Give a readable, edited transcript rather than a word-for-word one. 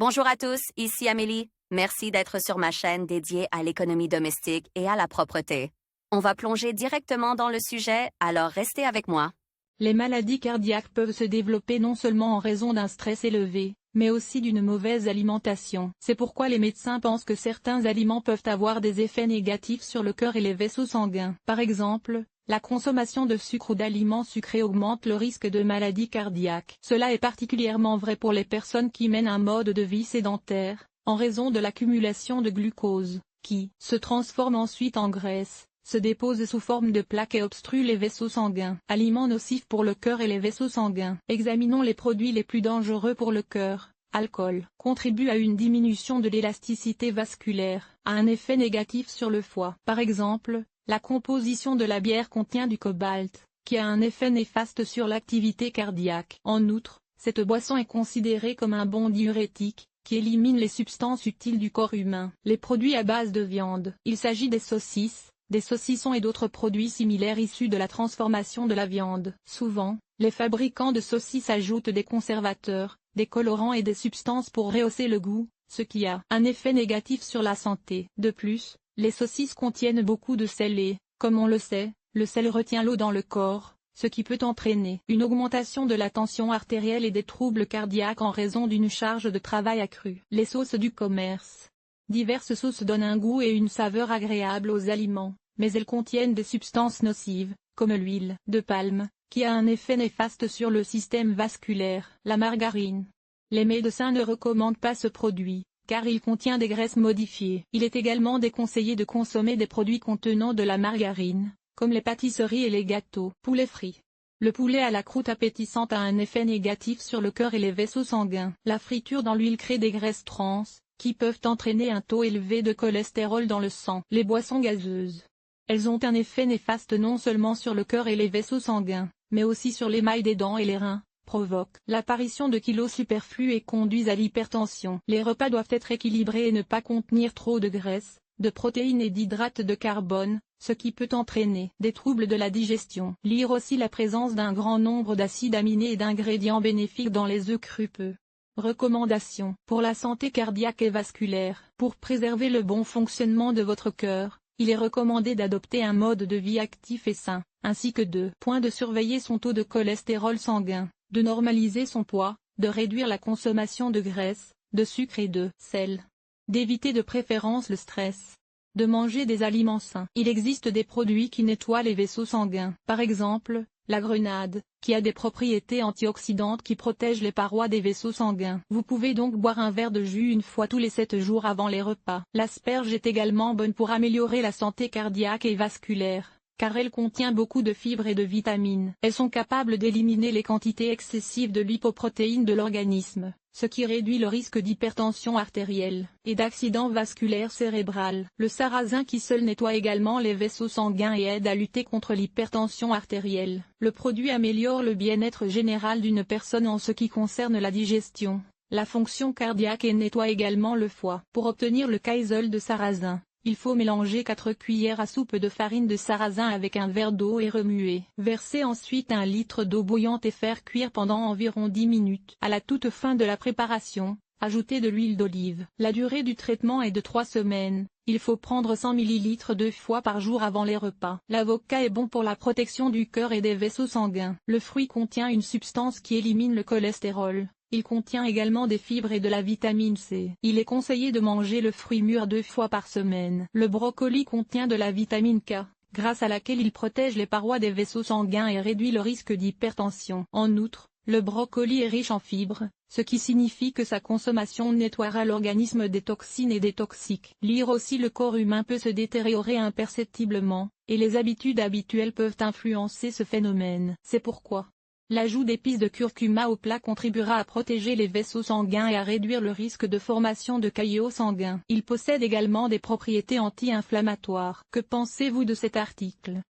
Bonjour à tous, ici Amélie. Merci d'être sur ma chaîne dédiée à l'économie domestique et à la propreté. On va plonger directement dans le sujet, alors restez avec moi. Les maladies cardiaques peuvent se développer non seulement en raison d'un stress élevé, mais aussi d'une mauvaise alimentation. C'est pourquoi les médecins pensent que certains aliments peuvent avoir des effets négatifs sur le cœur et les vaisseaux sanguins. Par exemple, la consommation de sucre ou d'aliments sucrés augmente le risque de maladies cardiaques. Cela est particulièrement vrai pour les personnes qui mènent un mode de vie sédentaire, en raison de l'accumulation de glucose, qui se transforme ensuite en graisse, se dépose sous forme de plaques et obstrue les vaisseaux sanguins. Aliments nocifs pour le cœur et les vaisseaux sanguins. Examinons les produits les plus dangereux pour le cœur. Alcool contribue à une diminution de l'élasticité vasculaire, a un effet négatif sur le foie. Par exemple, la composition de la bière contient du cobalt, qui a un effet néfaste sur l'activité cardiaque. En outre, cette boisson est considérée comme un bon diurétique, qui élimine les substances utiles du corps humain. Les produits à base de viande. Il s'agit des saucisses, des saucissons et d'autres produits similaires issus de la transformation de la viande. Souvent, les fabricants de saucisses ajoutent des conservateurs, des colorants et des substances pour rehausser le goût, ce qui a un effet négatif sur la santé. De plus, les saucisses contiennent beaucoup de sel et, comme on le sait, le sel retient l'eau dans le corps, ce qui peut entraîner une augmentation de la tension artérielle et des troubles cardiaques en raison d'une charge de travail accrue. Les sauces du commerce. Diverses sauces donnent un goût et une saveur agréables aux aliments, mais elles contiennent des substances nocives, comme l'huile de palme, qui a un effet néfaste sur le système vasculaire. La margarine. Les médecins ne recommandent pas ce produit, car il contient des graisses modifiées. Il est également déconseillé de consommer des produits contenant de la margarine, comme les pâtisseries et les gâteaux. Poulet frit. Le poulet à la croûte appétissante a un effet négatif sur le cœur et les vaisseaux sanguins. La friture dans l'huile crée des graisses trans, qui peuvent entraîner un taux élevé de cholestérol dans le sang. Les boissons gazeuses. Elles ont un effet néfaste non seulement sur le cœur et les vaisseaux sanguins, mais aussi sur l'émail des dents et les reins, provoquent l'apparition de kilos superflus et conduisent à l'hypertension. Les repas doivent être équilibrés et ne pas contenir trop de graisse, de protéines et d'hydrates de carbone, ce qui peut entraîner des troubles de la digestion. Lire aussi la présence d'un grand nombre d'acides aminés et d'ingrédients bénéfiques dans les œufs crus peu. Recommandations pour la santé cardiaque et vasculaire. Pour préserver le bon fonctionnement de votre cœur, il est recommandé d'adopter un mode de vie actif et sain, ainsi que de surveiller son taux de cholestérol sanguin, de normaliser son poids, de réduire la consommation de graisse, de sucre et de sel, d'éviter de préférence le stress, de manger des aliments sains. Il existe des produits qui nettoient les vaisseaux sanguins. Par exemple, la grenade, qui a des propriétés antioxydantes qui protègent les parois des vaisseaux sanguins. Vous pouvez donc boire un verre de jus une fois tous les 7 jours avant les repas. L'asperge est également bonne pour améliorer la santé cardiaque et vasculaire, car elle contient beaucoup de fibres et de vitamines. Elles sont capables d'éliminer les quantités excessives de lipoprotéines de l'organisme, ce qui réduit le risque d'hypertension artérielle et d'accident vasculaire cérébral. Le sarrasin qui seul nettoie également les vaisseaux sanguins et aide à lutter contre l'hypertension artérielle. Le produit améliore le bien-être général d'une personne en ce qui concerne la digestion, la fonction cardiaque et nettoie également le foie. Pour obtenir le kaiser de sarrasin, il faut mélanger 4 cuillères à soupe de farine de sarrasin avec un verre d'eau et remuer. Verser ensuite 1 litre d'eau bouillante et faire cuire pendant environ 10 minutes. À la toute fin de la préparation, ajoutez de l'huile d'olive. La durée du traitement est de 3 semaines. Il faut prendre 100 ml 2 fois par jour avant les repas. L'avocat est bon pour la protection du cœur et des vaisseaux sanguins. Le fruit contient une substance qui élimine le cholestérol. Il contient également des fibres et de la vitamine C. Il est conseillé de manger le fruit mûr 2 fois par semaine. Le brocoli contient de la vitamine K, grâce à laquelle il protège les parois des vaisseaux sanguins et réduit le risque d'hypertension. En outre, le brocoli est riche en fibres, ce qui signifie que sa consommation nettoiera l'organisme des toxines et des toxiques. Lire aussi le corps humain peut se détériorer imperceptiblement, et les habitudes habituelles peuvent influencer ce phénomène. C'est pourquoi l'ajout d'épices de curcuma au plat contribuera à protéger les vaisseaux sanguins et à réduire le risque de formation de caillots sanguins. Il possède également des propriétés anti-inflammatoires. Que pensez-vous de cet article?